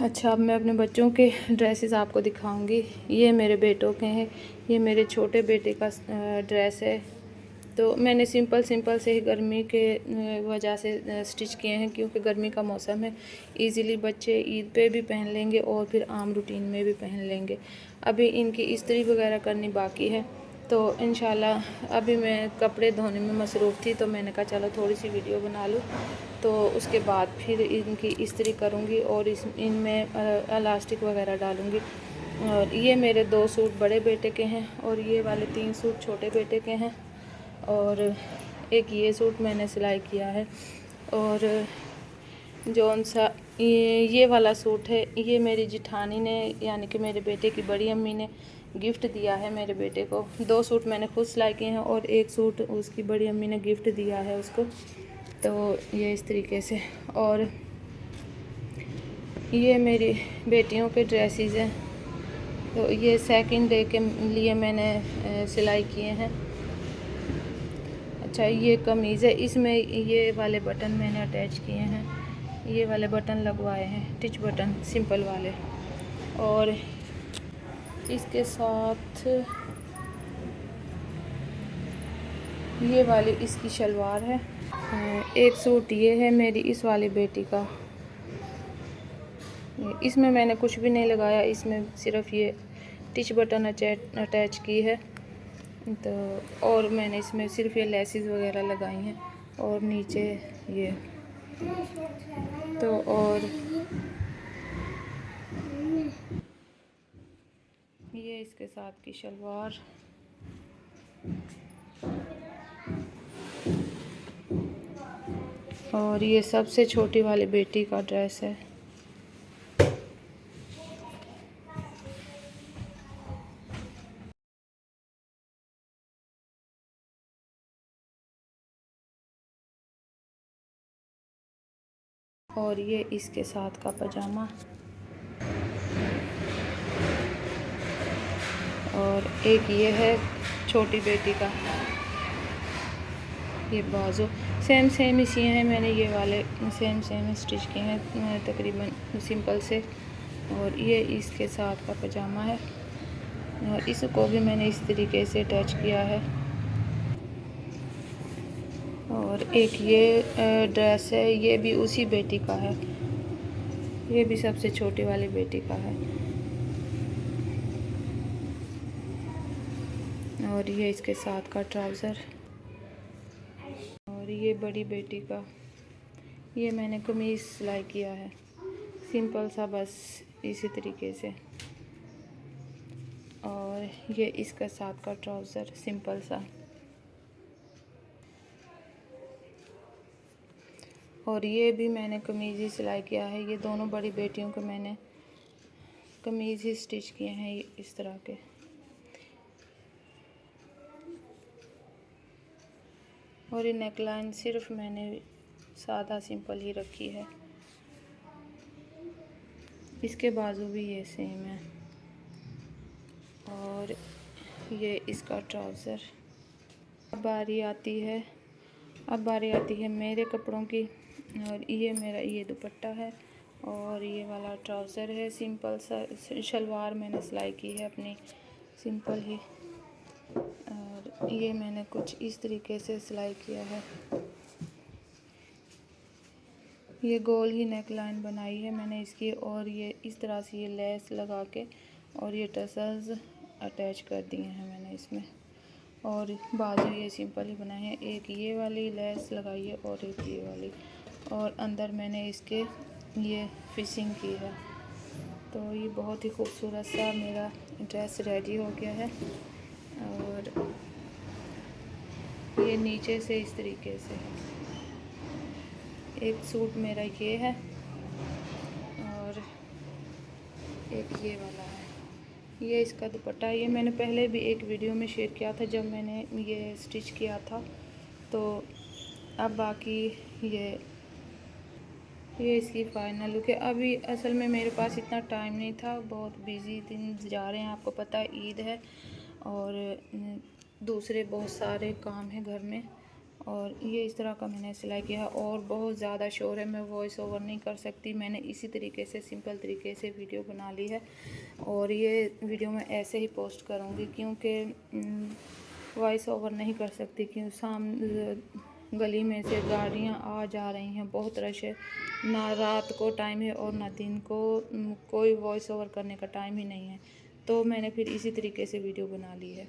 अच्छा, अब मैं अपने बच्चों के ड्रेसेस आपको दिखाऊंगी। ये मेरे बेटों के हैं, ये मेरे छोटे बेटे का ड्रेस है। तो मैंने सिंपल से ही गर्मी के वजह से स्टिच किए हैं, क्योंकि गर्मी का मौसम है। इजीली बच्चे ईद पे भी पहन लेंगे और फिर आम रूटीन में भी पहन लेंगे। अभी इनकी इस्त्री वगैरह करनी बाकी है, तो इंशाल्लाह अभी मैं कपड़े धोने में मसरूफ़ थी, तो मैंने कहा चलो थोड़ी सी वीडियो बना लूँ। तो उसके बाद फिर इनकी इस्त्री करूँगी और इनमें इलास्टिक वगैरह डालूँगी। और ये मेरे 2 सूट बड़े बेटे के हैं और ये वाले 3 सूट छोटे बेटे के हैं। और एक ये सूट मैंने सिलाई किया है। और जौन सा ये वाला सूट है, ये मेरी जिठानी ने, यानी कि मेरे बेटे की बड़ी अम्मी ने गिफ्ट दिया है मेरे बेटे को। 2 सूट मैंने खुद सिलाई किए हैं और एक सूट उसकी बड़ी अम्मी ने गिफ्ट दिया है उसको। तो ये इस तरीके से। और ये मेरी बेटियों के ड्रेसेस हैं, तो ये सेकंड डे के लिए मैंने सिलाई किए हैं। अच्छा, ये कमीज़ है, इसमें ये वाले बटन मैंने अटैच किए हैं, ये वाले बटन लगवाए हैं, टिच बटन सिंपल वाले। और इसके साथ ये वाली इसकी शलवार है। एक सूट ये है मेरी इस वाली बेटी का, इसमें मैंने कुछ भी नहीं लगाया, इसमें सिर्फ ये टिच बटन अटैच की है। तो और मैंने इसमें सिर्फ ये लेसेस वगैरह लगाई हैं और नीचे ये। तो और ये इसके साथ की शलवार। और ये सबसे छोटी वाली बेटी का ड्रेस है। और ये इसके साथ का पजामा। और एक ये है छोटी बेटी का, ये बाजू सेम ही सिए हैं मैंने, ये वाले सेम स्टिच किए हैं तकरीबन सिंपल से। और ये इसके साथ का पजामा है और इसको भी मैंने इस तरीके से अटैच किया है। और एक ये ड्रेस है, ये भी उसी बेटी का है, ये भी सबसे छोटी वाली बेटी का है। और ये इसके साथ का ट्राउज़र। और ये बड़ी बेटी का, ये मैंने कमीज़ सिलाई किया है सिंपल सा, बस इसी तरीके से। और ये इसका साथ का ट्राउज़र सिंपल सा। और ये भी मैंने कमीज़ ही सिलाई किया है, ये दोनों बड़ी बेटियों को मैंने कमीज़ ही स्टिच किए हैं इस तरह के। और ये नेकलाइन सिर्फ मैंने सादा सिंपल ही रखी है। इसके बाजू भी ये सेम है। और ये इसका ट्राउज़र। अब बारी आती है मेरे कपड़ों की। और ये मेरा ये दुपट्टा है और ये वाला ट्राउज़र है सिंपल सा। शलवार मैंने सिलाई की है अपनी सिंपल ही। और ये मैंने कुछ इस तरीके से सिलाई किया है, ये गोल ही नेक लाइन बनाई है मैंने इसकी। और ये इस तरह से ये लेस लगा के और ये टसल्स अटैच कर दिए हैं मैंने इसमें। और बाजू ये सिंपल ही बनाए हैं, एक ये वाली लेस लगाई है और एक ये वाली। और अंदर मैंने इसके ये फिशिंग की है। तो ये बहुत ही खूबसूरत सा मेरा ड्रेस रेडी हो गया है। और ये नीचे से इस तरीके से है। एक सूट मेरा ये है और एक ये वाला है, ये इसका दुपट्टा। ये मैंने पहले भी एक वीडियो में शेयर किया था जब मैंने ये स्टिच किया था। तो अब बाकी ये इसकी फ़ाइनल लुक है। अभी असल में मेरे पास इतना टाइम नहीं था, बहुत बिज़ी दिन जा रहे हैं, आपको पता है ईद है और दूसरे बहुत सारे काम हैं घर में। और ये इस तरह का मैंने सिलाई किया है। और बहुत ज़्यादा शोर है, मैं वॉइस ओवर नहीं कर सकती। मैंने इसी तरीके से सिंपल तरीके से वीडियो बना ली है और ये वीडियो मैं ऐसे ही पोस्ट करूँगी क्योंकि वॉइस ओवर नहीं कर सकती क्योंकि गली में से गाड़ियाँ आ जा रही हैं, बहुत रश है। ना रात को टाइम है और ना दिन को, कोई वॉइस ओवर करने का टाइम ही नहीं है। तो मैंने फिर इसी तरीके से वीडियो बना ली है।